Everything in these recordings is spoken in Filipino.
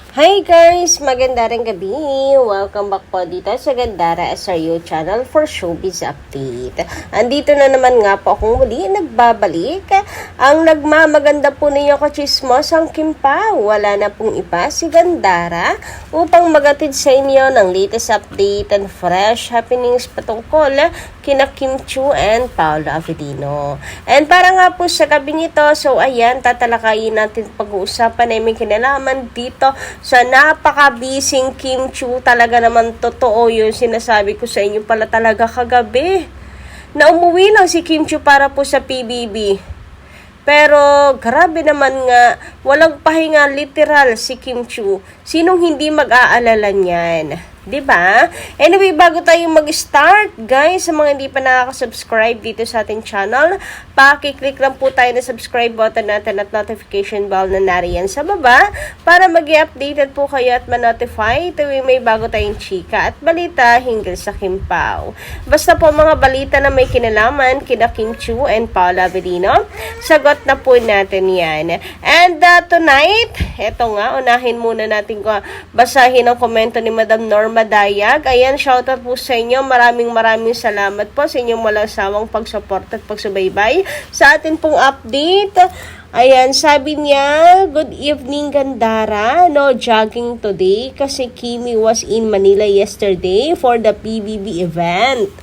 Hi guys! Magandang gabi! Welcome back po dito sa Gandara SRU channel for Showbiz Update. Andito na naman nga po akong muli nagbabalik. Ang nagmamaganda po ninyo kachismos ang Kim Pao. Wala na pong iba si Gandara upang magatid sa inyo ng latest update and fresh happenings patungkol kina Kim Chiu and Paolo Avellino. And para nga po sa gabing ito, so ayan, tatalakayin natin pag-uusapan na may kinalaman dito sa napaka-busy Kim Chiu. Talaga naman totoo yun sinasabi ko sa inyo pala talaga kagabi na umuwi lang si Kim Chiu para po sa PBB. Pero grabe naman nga, walang pahinga literal si Kim Chiu. Sinong hindi mag-aalala niyan? Diba? Anyway, bago tayo mag-start, guys, sa mga hindi pa nakaka-subscribe dito sa ating channel, paki-click lang po tayo na subscribe button natin at notification bell na nariyan sa baba para mag-i-updated po kayo at ma-notify tuwing may bago tayong chika at balita hinggil sa Kim Pao. Basta po mga balita na may kinalaman kina Kim Chiu and Paolo Avellino, sagot na po natin yan. And tonight, eto nga, unahin muna natin basahin ang komento ni Madam Norma Dayag. Ayan, shoutout po sa inyo. Maraming salamat po sa inyong walang sawang pag-support at pagsubaybay sa atin pong update. Ayan, sabi niya, good evening Gandara, no jogging today kasi Kimi was in Manila yesterday for the PBB event.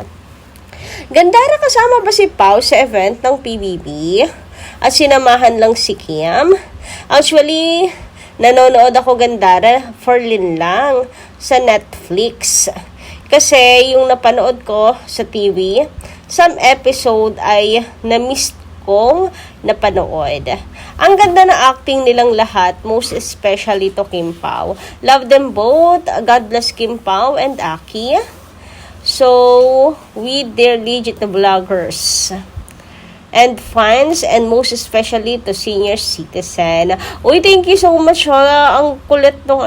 Gandara, kasama ba si Pao sa event ng PBB? At sinamahan lang si Kim? Actually, nanonood ako Gandara for Lin lang sa Netflix. Kasi yung napanood ko sa TV, some episode ay na-miss kong napanood. Ang ganda na acting nilang lahat, most especially to Kim Pao. Love them both. God bless Kim Pao and Aki. So, with their legit vloggers and fans, and most especially to senior citizen. Uy, thank you so much. Ang kulit nung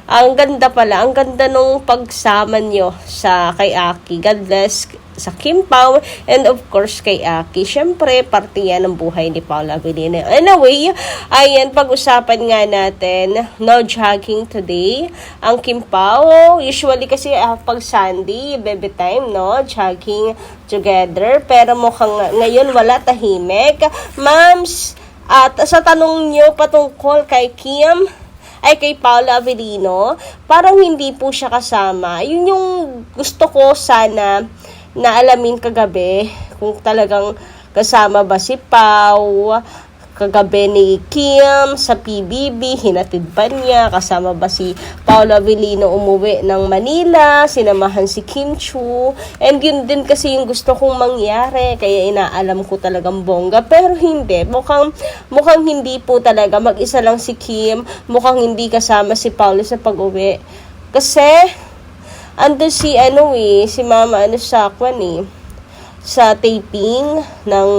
ang ganda pala, ang ganda nung pagsama nyo sa kay Aki. God bless sa Kim Pao and of course kay Aki. Syempre, parte yan ng buhay ni Paolo Avellino. Anyway, ayan, pag-usapan nga natin, no jogging today, ang Kim Pao. Usually kasi pag Sunday, baby time, no, jogging together. Pero mukhang ngayon wala, tahimik. Ma'ams, at sa tanong nyo patungkol kay Kim, ay kay Paolo Avellino, parang hindi po siya kasama. Yun yung gusto ko sana na alamin kagabi, kung talagang kasama ba si Pao kagabi ni Kim sa PBB, hinatid ba niya, kasama ba si Paolo Avellino umuwi ng Manila, sinamahan si Kim Chiu, and yun din kasi yung gusto kong mangyari, kaya inaalam ko talagang bongga, pero hindi, mukhang hindi po talaga, mag-isa lang si Kim, mukhang hindi kasama si Paolo sa pag-uwi, kasi ando si si Mama sa sa taping ng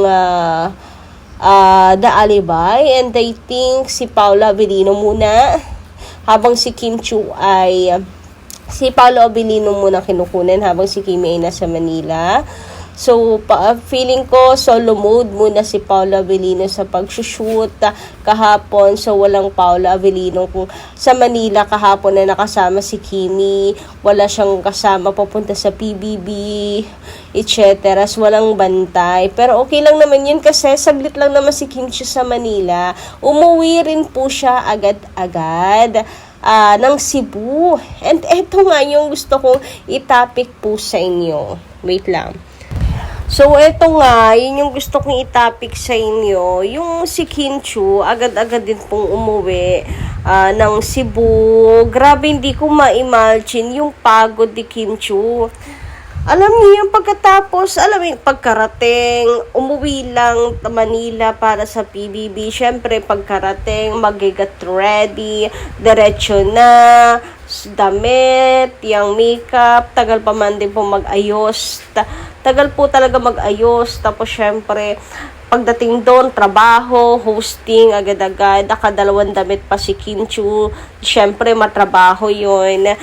The Alibay, and I think si Paolo Avellino muna habang si Kim Chiu ay si Paolo Avellino muna kinukunin habang si Kim ay nasa Manila. So, feeling ko solo mode muna si Paolo Avellino sa pag-shoot kahapon. So, walang Paolo Avellino kung sa Manila kahapon na nakasama si Kimi. Wala siyang kasama papunta sa PBB, etc. So, walang bantay. Pero okay lang naman yun kasi saglit lang naman si Kim Chiu sa Manila. Umuwi rin po siya agad-agad ng Cebu. And eto nga yung gusto kong itapik po sa inyo. Wait lang. So, eto nga, yun yung gusto kong itapik sa inyo. Yung si Kim Chiu, agad-agad din pong umuwi ng Cebu. Grabe, hindi ko ma-imagine yung pagod ni Kim Chiu. Alam niyo yung pagkatapos, pagkarating, umuwi lang Manila para sa PBB. Syempre, pagkarating, mag-get ready, diretso na, damit, yung makeup, tagal pa man din po mag-ayos. Tagal po talaga mag-ayos. Tapos, syempre, pagdating doon, trabaho, hosting, agad-agad. Nakadalawang damit pa si Kim Chiu. Syempre, matrabaho yun.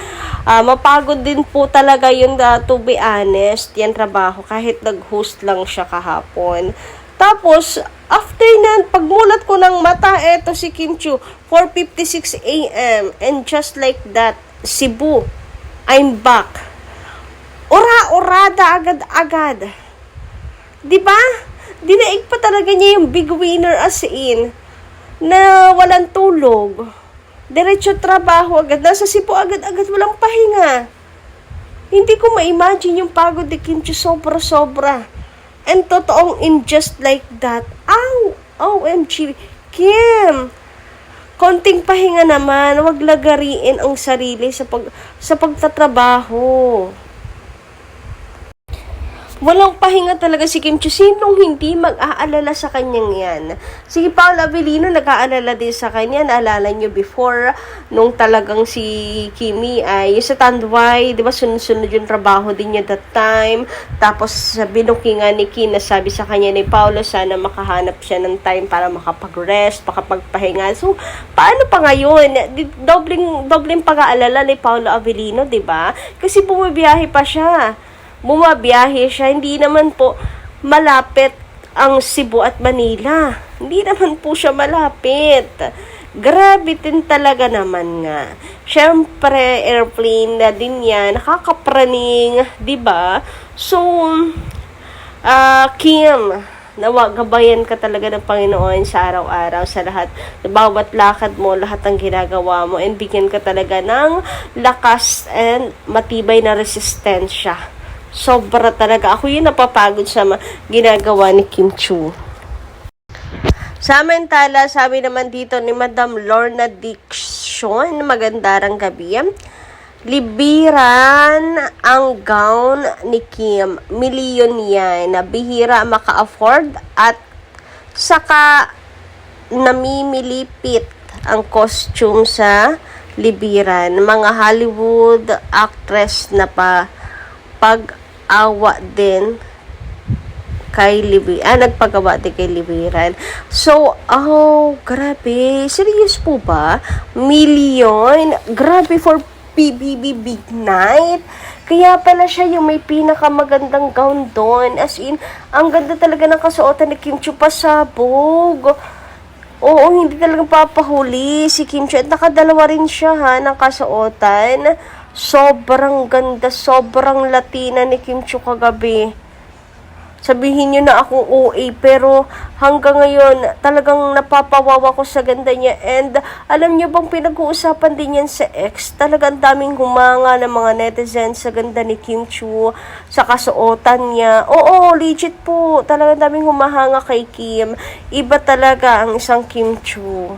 Mapagod din po talaga yun, to be honest, yan trabaho. Kahit nag-host lang siya kahapon. Tapos, after na, pagmulat ko ng mata, eto si Kim Chiu, 4:56 a.m. And just like that, Cebu, I'm back. Ura-urada agad-agad. Diba? Dinaig pa talaga niya yung big winner as in, na walang tulog. Diretso trabaho agad. Nasa Cebu agad-agad, walang pahinga. Hindi ko ma-imagine yung pagod ni Kim Chiu, sobra-sobra. And totoong in just like that, OMG, Kim, konting pahinga naman, wag lagariin ang sarili sa pagtatrabaho. Walang pahinga talaga si Kim Chiu. Sinong hindi mag-aalala sa kanyang yan? Si Paolo Avellino nag-aalala din sa kanya. Naalala nyo before, nung talagang si Kimi ay sa Tanduay, di ba sunod-sunod yung trabaho din niya that time. Tapos binuki nga ni Kim na sabi sa kanya ni Paolo, sana makahanap siya ng time para makapag-rest, makapagpahinga. So, paano pa ngayon? Dobling pag-aalala ni Paolo Avellino, di ba? Kasi bumabiyahe pa siya. Hindi naman po malapit ang Cebu at Manila. Hindi naman po siya malapit. Grabe din talaga naman nga. Siyempre, airplane na din yan. Nakakapraning, di ba? So, Kim, gabayan ka talaga ng Panginoon sa araw-araw, sa lahat, sa bawat lakad mo, lahat ng ginagawa mo, and bigyan ka talaga ng lakas and matibay na resistensya. Sobra talaga. Ako yung napapagod sa ginagawa ni Kim Chiu. Samantala, sabi naman dito ni Madam Lorna Dixon, magandarang gabi. Libiran ang gown ni Kim. Milyon yan. Bihira maka-afford at saka namimilipit ang costume sa libiran. Mga Hollywood actress na pag-awa din kay nagpagawa din kay Libiran. So, grabe. Serious po ba? Million? Grabe for PBB Big Night. Kaya pala siya yung may pinakamagandang gown doon. As in, ang ganda talaga ng kasuotan ni Kim Chiu, pasabog. Oo, hindi talagang papahuli si Kim Chiu. At nakadalawa rin siya ng kasuotan. Sobrang ganda, sobrang Latina ni Kim Chiu kagabi. Sabihin nyo na akong OA, pero hanggang ngayon, talagang napapawawa ko sa ganda niya. And alam nyo bang pinag-uusapan din yan sa X? Talagang daming humanga ng mga netizens sa ganda ni Kim Chiu, sa kasuotan niya. Oo, legit po. Talagang daming humahanga kay Kim. Iba talaga ang isang Kim Chiu.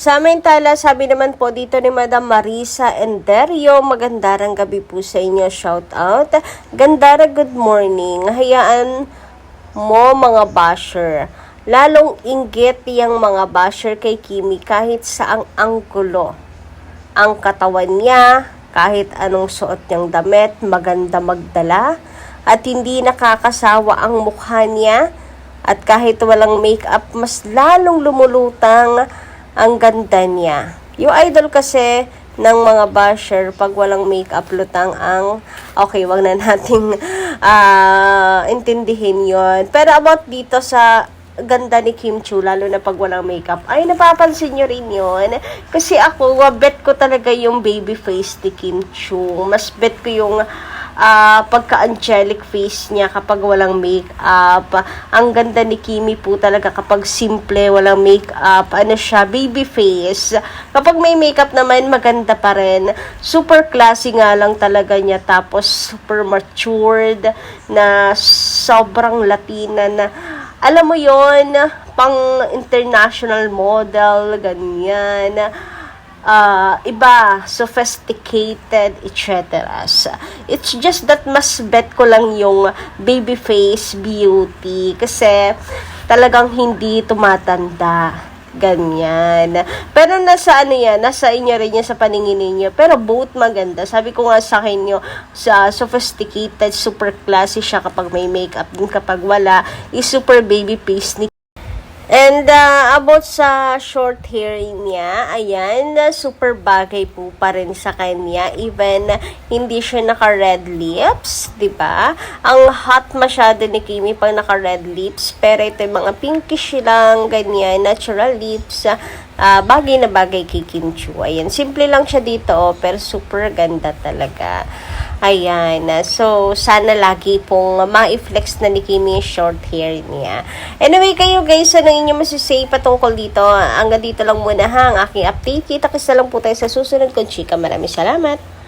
Samantala, sabi naman po dito ni Madam Marisa Enderio, magandarang gabi po sa inyo, shout out. Gandara, good morning. Hayaan mo mga basher. Lalong inggit yung mga basher kay Kimi kahit saang anggulo. Ang katawan niya, kahit anong suot niyang damit, maganda magdala. At hindi nakakasawa ang mukha niya. At kahit walang makeup, mas lalong lumulutang ang ganda niya. Yung idol kasi ng mga basher, pag walang makeup, lutang ang, okay, wag na nating intindihin yon. Pero about dito sa ganda ni Kim Chiu, lalo na pag walang makeup, ay napapansin nyo rin yon. Kasi ako, bet ko talaga yung baby face ni Kim Chiu. Mas bet ko yung pagka-angelic face niya kapag walang makeup. Ang ganda ni Kimi po talaga kapag simple, walang makeup. Ano siya, baby face. Kapag may makeup naman, maganda pa rin. Super classy nga lang talaga niya. Tapos, super matured na sobrang Latina na, alam mo yon, pang international model, ganyan. Iba, sophisticated, etc. It's just that mas bet ko lang yung baby face beauty kasi talagang hindi tumatanda. Ganyan. Pero nasa nasa inyo rin yan, sa paningin ninyo. Pero both maganda. Sabi ko nga sa inyo, sa sophisticated, super classy siya kapag may makeup. Din kapag wala, is super baby face ni And about sa short hair niya, ayan, super bagay po pa rin sa kanya. Even hindi siya naka-red lips, 'di ba? Ang hot masyado ni Kimi pag naka-red lips, pero ito yung mga pinkish lang, ganyan, natural lips. Bagay na bagay kay Kim Chu. Ayan, simple lang siya dito, pero super ganda talaga. Ayan, so sana lagi pong ma-flex na ni Kimi yung short hair niya. Anyway, kayo guys, ano inyong masisay patungkol dito? Hanggang dito lang muna ha, ang aking update. Kita-kisa lang po tayo sa susunod kong chika. Maraming salamat.